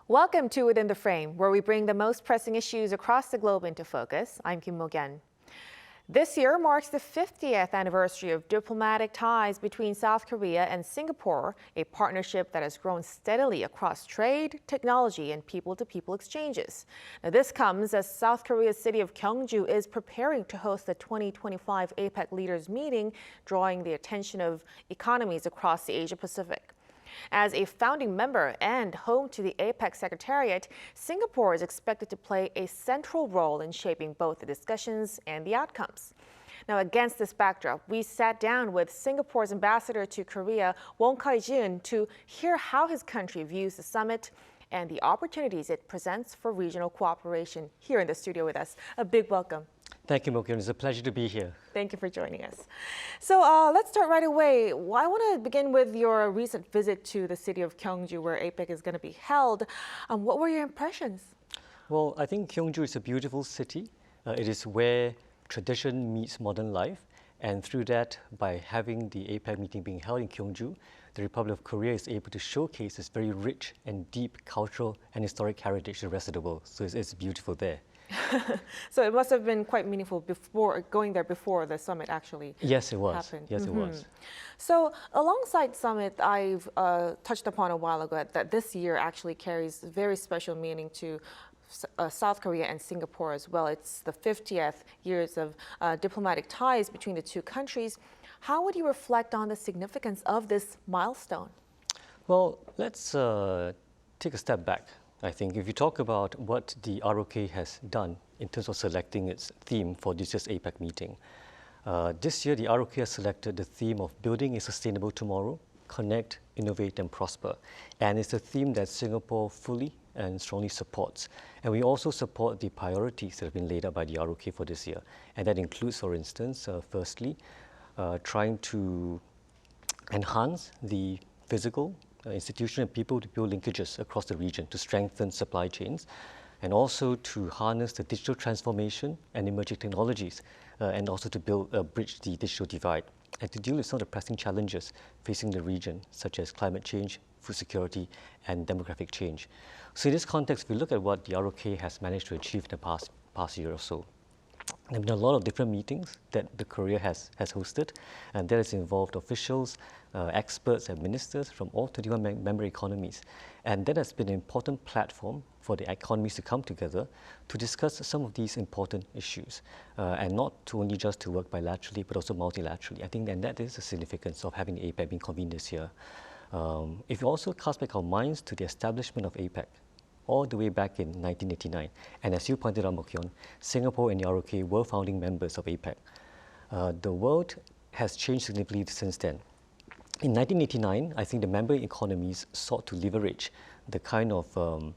Welcome to Within the Frame, where we bring the most pressing issues across the globe into focus. I'm Kim Mok-yeon. This year marks the 50th anniversary of diplomatic ties between South Korea and Singapore, a partnership that has grown steadily across trade, technology, and people-to-people exchanges. Now, this comes as South Korea's city of Gyeongju is preparing to host the 2025 APEC Leaders Meeting, drawing the attention of economies across the Asia-Pacific. As a founding member and home to the APEC Secretariat, Singapore is expected to play a central role in shaping both the discussions and the outcomes. Now, against this backdrop, we sat down with Singapore's ambassador to Korea, Wong Kai Jiun, to hear how his country views the summit and the opportunities it presents for regional cooperation. Here in the studio with us, a big welcome. Thank you, Mok-yeon. It's a pleasure to be here. Thank you for joining us. So let's start right away. I want to begin with your recent visit to the city of Gyeongju, where APEC is going to be held. What were your impressions? Well, I think Gyeongju is a beautiful city. It is where tradition meets modern life. And through that, by having the APEC meeting being held in Gyeongju, the Republic of Korea is able to showcase its very rich and deep cultural and historic heritage to the rest of the world. So it's beautiful there. So it must have been quite meaningful before going there before the summit actually Yes, it was. happened. Yes, it was. So alongside summit, I've touched upon a while ago that this year actually carries very special meaning to South Korea and Singapore as well. It's the 50th years of diplomatic ties between the two countries. How would you reflect on the significance of this milestone? Well, let's take a step back. I think if you talk about what the ROK has done in terms of selecting its theme for this year's APEC meeting, this year the ROK has selected the theme of building a sustainable tomorrow, connect, innovate and prosper. And it's a theme that Singapore fully and strongly supports. And we also support the priorities that have been laid out by the ROK for this year. And that includes, for instance, firstly, trying to enhance the physical, institutional and people-to-people linkages across the region to strengthen supply chains, and also to harness the digital transformation and emerging technologies, and also to bridge the digital divide, and to deal with some of the pressing challenges facing the region, such as climate change, food security, and demographic change. So in this context, if we look at what the ROK has managed to achieve in the past year or so, there have been a lot of different meetings that the Korea has hosted, and that has involved officials, experts and ministers from all 21 member economies. And that has been an important platform for the economies to come together to discuss some of these important issues, and not only just to work bilaterally, but also multilaterally. I think and that is the significance of having APEC being convened this year. If you also cast back our minds to the establishment of APEC, all the way back in 1989. And as you pointed out, Mok-yeon, Singapore and the ROK were founding members of APEC. The world has changed significantly since then. In 1989, I think the member economies sought to leverage the kind of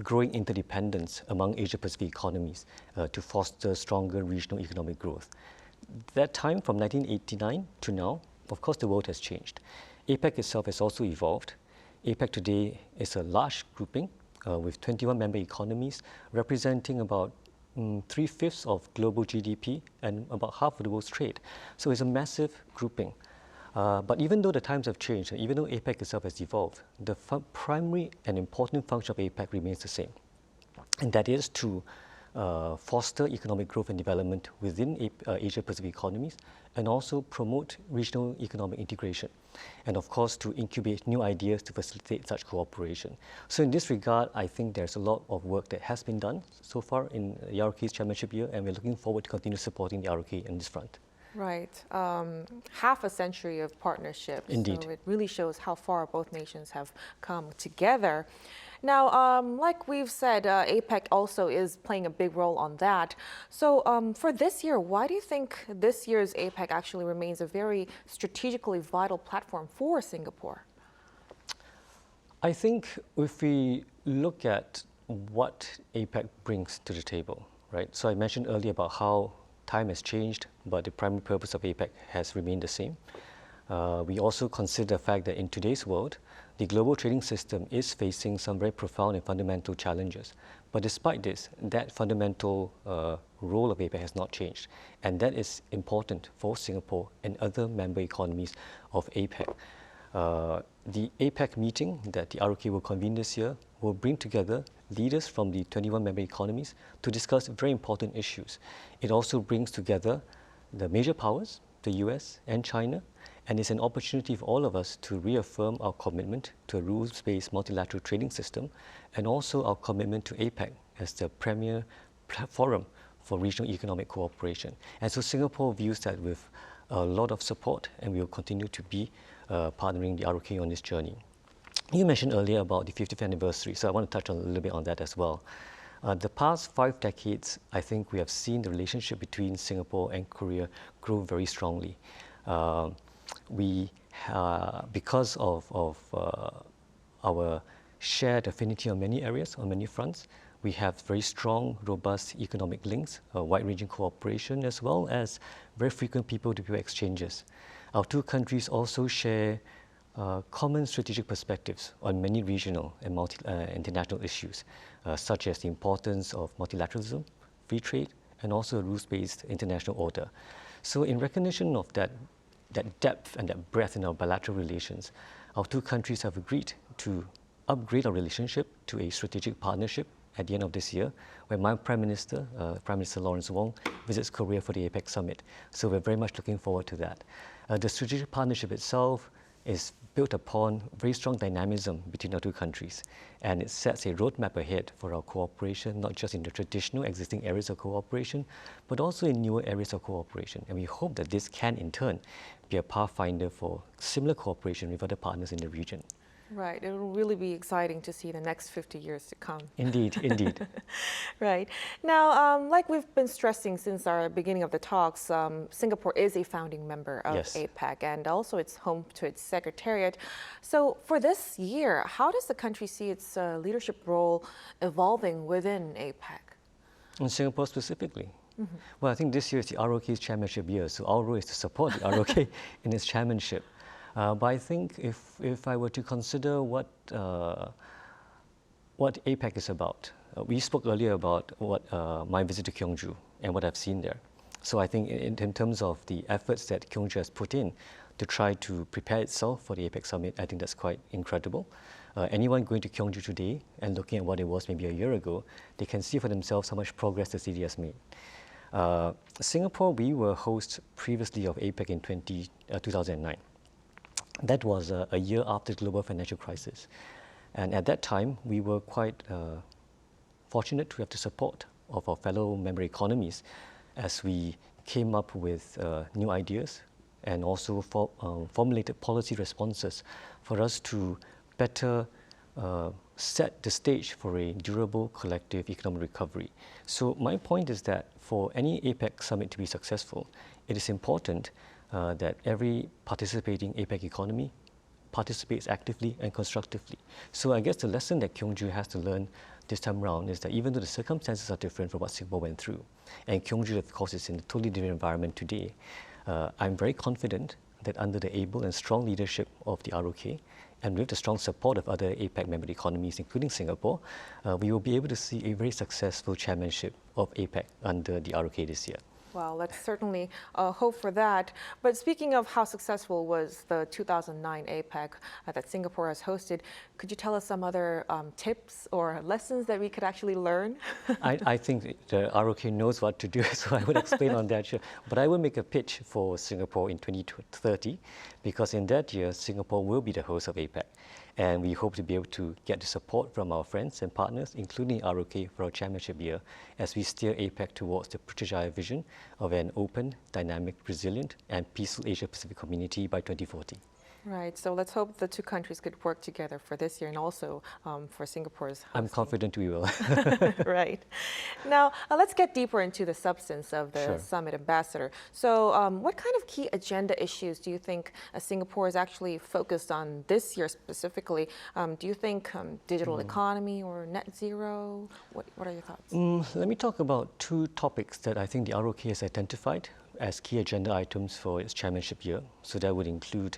growing interdependence among Asia-Pacific economies to foster stronger regional economic growth. That time, from 1989 to now, of course, the world has changed. APEC itself has also evolved. APEC today is a large grouping with 21 member economies, representing about 3/5 of global GDP and about half of the world's trade. So it's a massive grouping. But even though the times have changed, and even though APEC itself has evolved, the primary and important function of APEC remains the same. And that is to foster economic growth and development within Asia-Pacific economies, and also promote regional economic integration. And of course, to incubate new ideas to facilitate such cooperation. So in this regard, I think there's a lot of work that has been done so far in the ROK's chairmanship year, and we're looking forward to continue supporting the ROK in this front. Right. Half a century of partnership. Indeed. So it really shows how far both nations have come together. Now, like we've said, APEC also is playing a big role on that. So for this year, why do you think this year's APEC actually remains a very strategically vital platform for Singapore? I think if we look at what APEC brings to the table, right? So I mentioned earlier about how time has changed, but the primary purpose of APEC has remained the same. We also consider the fact that in today's world, the global trading system is facing some very profound and fundamental challenges. But despite this, that fundamental role of APEC has not changed. And that is important for Singapore and other member economies of APEC. the APEC meeting that the ROK will convene this year will bring together leaders from the 21 member economies to discuss very important issues. It also brings together the major powers, the US and China, and it's an opportunity for all of us to reaffirm our commitment to a rules-based multilateral trading system and also our commitment to APEC as the premier forum for regional economic cooperation. And so Singapore views that with a lot of support, and we will continue to be partnering the ROK on this journey. You mentioned earlier about the 50th anniversary, so I want to touch on a little bit on that as well. The past 5 decades, I think we have seen the relationship between Singapore and Korea grow very strongly. Because of our shared affinity on many areas, on many fronts, we have very strong, robust economic links, wide-ranging cooperation, as well as very frequent people-to-people exchanges. Our two countries also share common strategic perspectives on many regional and international issues, such as the importance of multilateralism, free trade, and also a rules-based international order. So in recognition of that depth and that breadth in our bilateral relations, our two countries have agreed to upgrade our relationship to a strategic partnership at the end of this year, where my Prime Minister Lawrence Wong, visits Korea for the APEC summit. So we're very much looking forward to that. The strategic partnership itself is built upon very strong dynamism between our two countries, and it sets a roadmap ahead for our cooperation, not just in the traditional existing areas of cooperation, but also in newer areas of cooperation. And we hope that this can, in turn, be a pathfinder for similar cooperation with other partners in the region. Right. It will really be exciting to see the next 50 years to come. Indeed, indeed. Right. Now, like we've been stressing since our beginning of the talks, Singapore is a founding member of APEC, and also it's home to its Secretariat. So for this year, how does the country see its leadership role evolving within APEC? In Singapore specifically? Mm-hmm. Well, I think this year is the ROK's chairmanship year, so our role is to support the ROK in its chairmanship. But I think if I were to consider what APEC is about, we spoke earlier about my visit to Gyeongju and what I've seen there. So I think in terms of the efforts that Gyeongju has put in to try to prepare itself for the APEC summit, I think that's quite incredible. Anyone going to Gyeongju today and looking at what it was maybe a year ago, they can see for themselves how much progress the city has made. Singapore, we were host previously of APEC in 2009. That was a year after the global financial crisis. And at that time, we were quite fortunate to have the support of our fellow member economies as we came up with new ideas and also formulated policy responses for us to better set the stage for a durable collective economic recovery. So my point is that for any APEC summit to be successful, it is important that every participating APEC economy participates actively and constructively. So I guess the lesson that Gyeongju has to learn this time around is that even though the circumstances are different from what Singapore went through, and Gyeongju, of course, is in a totally different environment today, I'm very confident that under the able and strong leadership of the ROK, and with the strong support of other APEC member economies, including Singapore, we will be able to see a very successful chairmanship of APEC under the ROK this year. Well, let's certainly hope for that. But speaking of how successful was the 2009 APEC that Singapore has hosted, could you tell us some other tips or lessons that we could actually learn? I think the ROK knows what to do, so I would explain on that. Sure. But I will make a pitch for Singapore in 2030, because in that year, Singapore will be the host of APEC. And we hope to be able to get the support from our friends and partners, including ROK, for our chairmanship year, as we steer APEC towards the British vision of an open, dynamic, resilient, and peaceful Asia-Pacific community by 2040. Right. So let's hope the two countries could work together for this year and also for Singapore's hosting. I'm confident we will. Right. Now, let's get deeper into the substance of the summit, Ambassador. So what kind of key agenda issues do you think Singapore is actually focused on this year specifically? Do you think digital economy or net zero? What are your thoughts? Let me talk about 2 topics that I think the ROK has identified as key agenda items for its chairmanship year. So that would include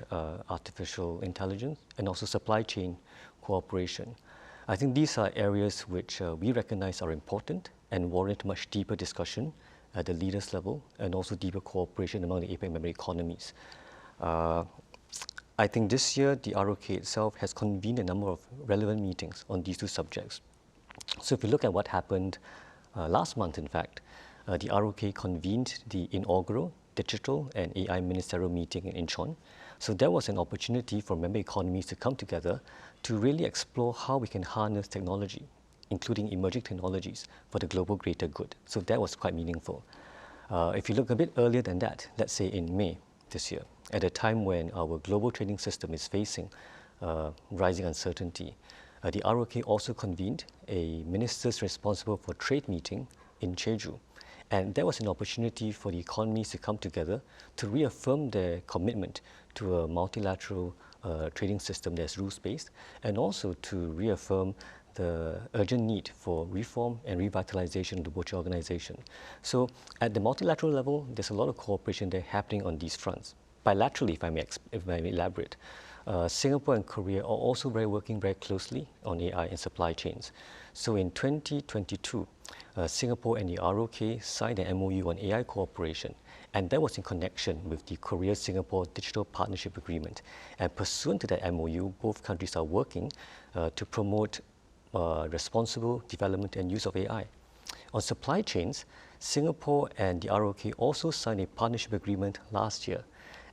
artificial intelligence and also supply chain cooperation. I think these are areas which we recognize are important and warrant much deeper discussion at the leaders level and also deeper cooperation among the APEC member economies. I think this year the ROK itself has convened a number of relevant meetings on these two subjects. So if you look at what happened last month, in fact, the ROK convened the inaugural Digital and AI Ministerial Meeting in Incheon. So there was an opportunity for member economies to come together to really explore how we can harness technology, including emerging technologies, for the global greater good. So that was quite meaningful. If you look a bit earlier than that, let's say in May this year, at a time when our global trading system is facing rising uncertainty, the ROK also convened a ministers responsible for trade meeting in Gyeongju. And there was an opportunity for the economies to come together to reaffirm their commitment to a multilateral trading system that's rules-based, and also to reaffirm the urgent need for reform and revitalization of the WTO organization. So at the multilateral level, there's a lot of cooperation there happening on these fronts. Bilaterally, if I may elaborate, Singapore and Korea are also working very closely on AI and supply chains. So in 2022, Singapore and the ROK signed an MOU on AI cooperation, and that was in connection with the Korea-Singapore Digital Partnership Agreement. And pursuant to that MOU, both countries are working to promote responsible development and use of AI. On supply chains, Singapore and the ROK also signed a partnership agreement last year.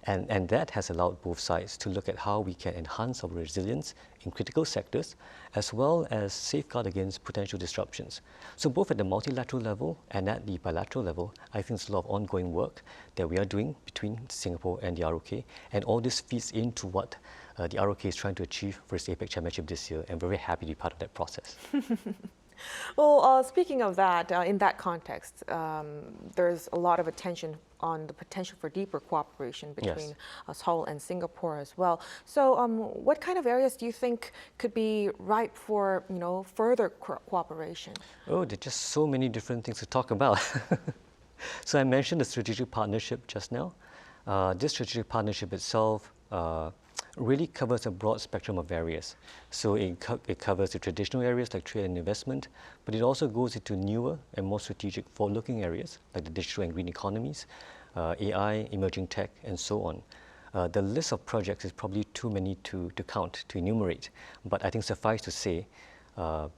And that has allowed both sides to look at how we can enhance our resilience in critical sectors, as well as safeguard against potential disruptions. So both at the multilateral level and at the bilateral level, I think there's a lot of ongoing work that we are doing between Singapore and the ROK, and all this feeds into what the ROK is trying to achieve for its APEC Chairmanship this year, and we're very happy to be part of that process. Well, speaking of that, in that context, there's a lot of attention on the potential for deeper cooperation between Seoul and Singapore as well. So what kind of areas do you think could be ripe for, further cooperation? Oh, there are just so many different things to talk about. So I mentioned the strategic partnership just now. This strategic partnership itself really covers a broad spectrum of areas. So it covers the traditional areas like trade and investment, but it also goes into newer and more strategic forward-looking areas like the digital and green economies, AI, emerging tech, and so on. The list of projects is probably too many to count, to enumerate, but I think suffice to say,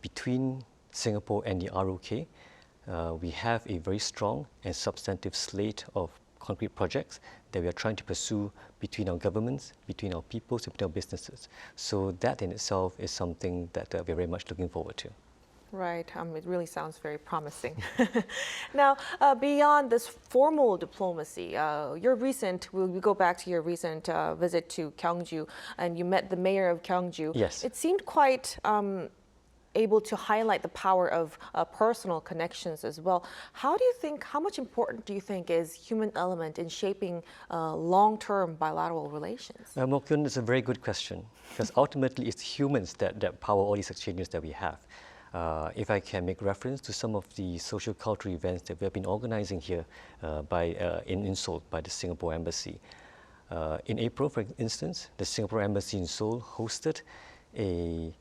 between Singapore and the ROK, we have a very strong and substantive slate of concrete projects that we are trying to pursue between our governments, between our peoples, and between our businesses. So that in itself is something that we're very much looking forward to. Right, it really sounds very promising. Now, beyond this formal diplomacy, we go back to your recent visit to Gyeongju, and you met the mayor of Gyeongju. Yes. It seemed quite able to highlight the power of personal connections as well. How much important do you think is human element in shaping long-term bilateral relations? Mok-yeon, is a very good question, because ultimately it's humans that power all these exchanges that we have. If I can make reference to some of the social cultural events that we have been organizing here in Seoul by the Singapore Embassy. In April, for instance, the Singapore Embassy in Seoul hosted a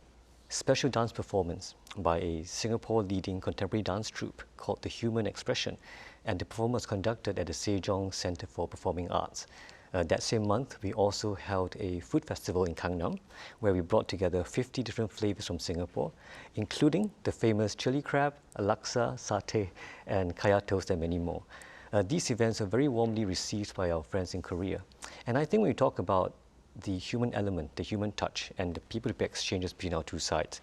special dance performance by a Singapore leading contemporary dance troupe called The Human Expression, and the performance was conducted at the Sejong Center for Performing Arts. That same month, we also held a food festival in Gangnam, where we brought together 50 different flavors from Singapore, including the famous chili crab, laksa, satay, and kaya toast, and many more. These events are very warmly received by our friends in Korea. And I think when we talk about the human element, the human touch, and the people-to-people exchanges between our two sides,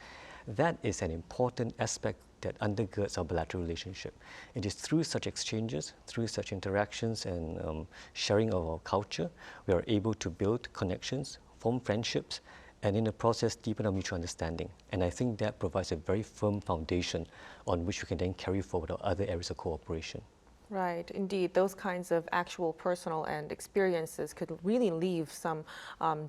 that is an important aspect that undergirds our bilateral relationship. It is through such exchanges, through such interactions and sharing of our culture, we are able to build connections, form friendships, and in the process deepen our mutual understanding. And I think that provides a very firm foundation on which we can then carry forward our other areas of cooperation. Right, indeed, those kinds of actual personal and experiences could really leave some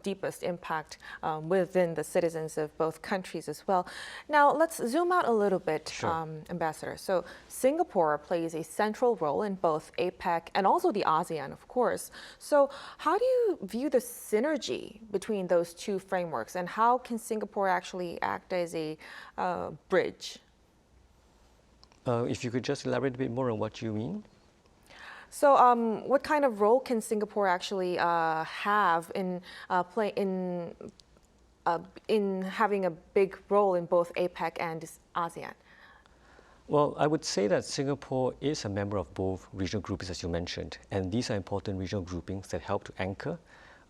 deepest impact within the citizens of both countries as well. Now, let's zoom out a little bit, Sure. Ambassador. So Singapore plays a central role in both APEC and also the ASEAN, of course. So how do you view the synergy between those two frameworks, and how can Singapore actually act as a bridge? If you could just elaborate a bit more on what you mean. So, what kind of role can Singapore actually have in in having a big role in both APEC and ASEAN? Well, I would say that Singapore is a member of both regional groupings, as you mentioned, and these are important regional groupings that help to anchor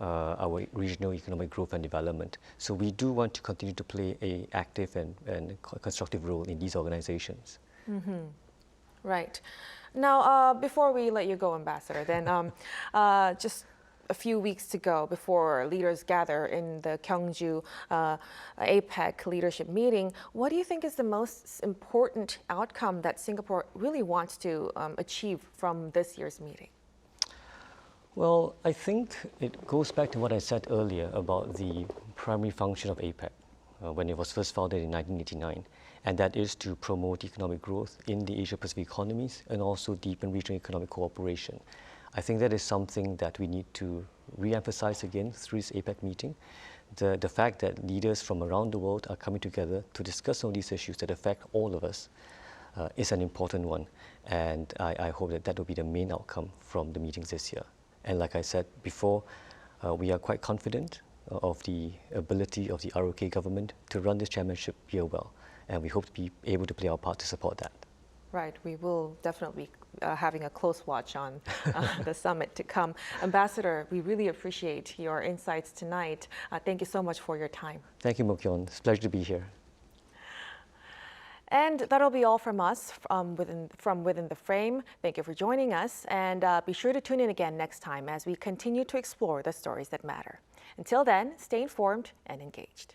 our regional economic growth and development. So we do want to continue to play an active and constructive role in these organizations. Right. Now, before we let you go, Ambassador, then just a few weeks to go before leaders gather in the Gyeongju APEC Leadership Meeting, what do you think is the most important outcome that Singapore really wants to achieve from this year's meeting? Well, I think it goes back to what I said earlier about the primary function of APEC when it was first founded in 1989, and that is to promote economic growth in the Asia-Pacific economies and also deepen regional economic cooperation. I think that is something that we need to re-emphasize again through this APEC meeting. The fact that leaders from around the world are coming together to discuss all these issues that affect all of us is an important one, and I hope that that will be the main outcome from the meetings this year. And like I said before, we are quite confident of the ability of the ROK government to run this chairmanship year well, and we hope to be able to play our part to support that. Right, we will definitely be having a close watch on the summit to come. Ambassador, we really appreciate your insights tonight. Thank you so much for your time. Thank you, Mok-yeon. It's a pleasure to be here. And that'll be all from us from within the frame. Thank you for joining us, and be sure to tune in again next time as we continue to explore the stories that matter. Until then, stay informed and engaged.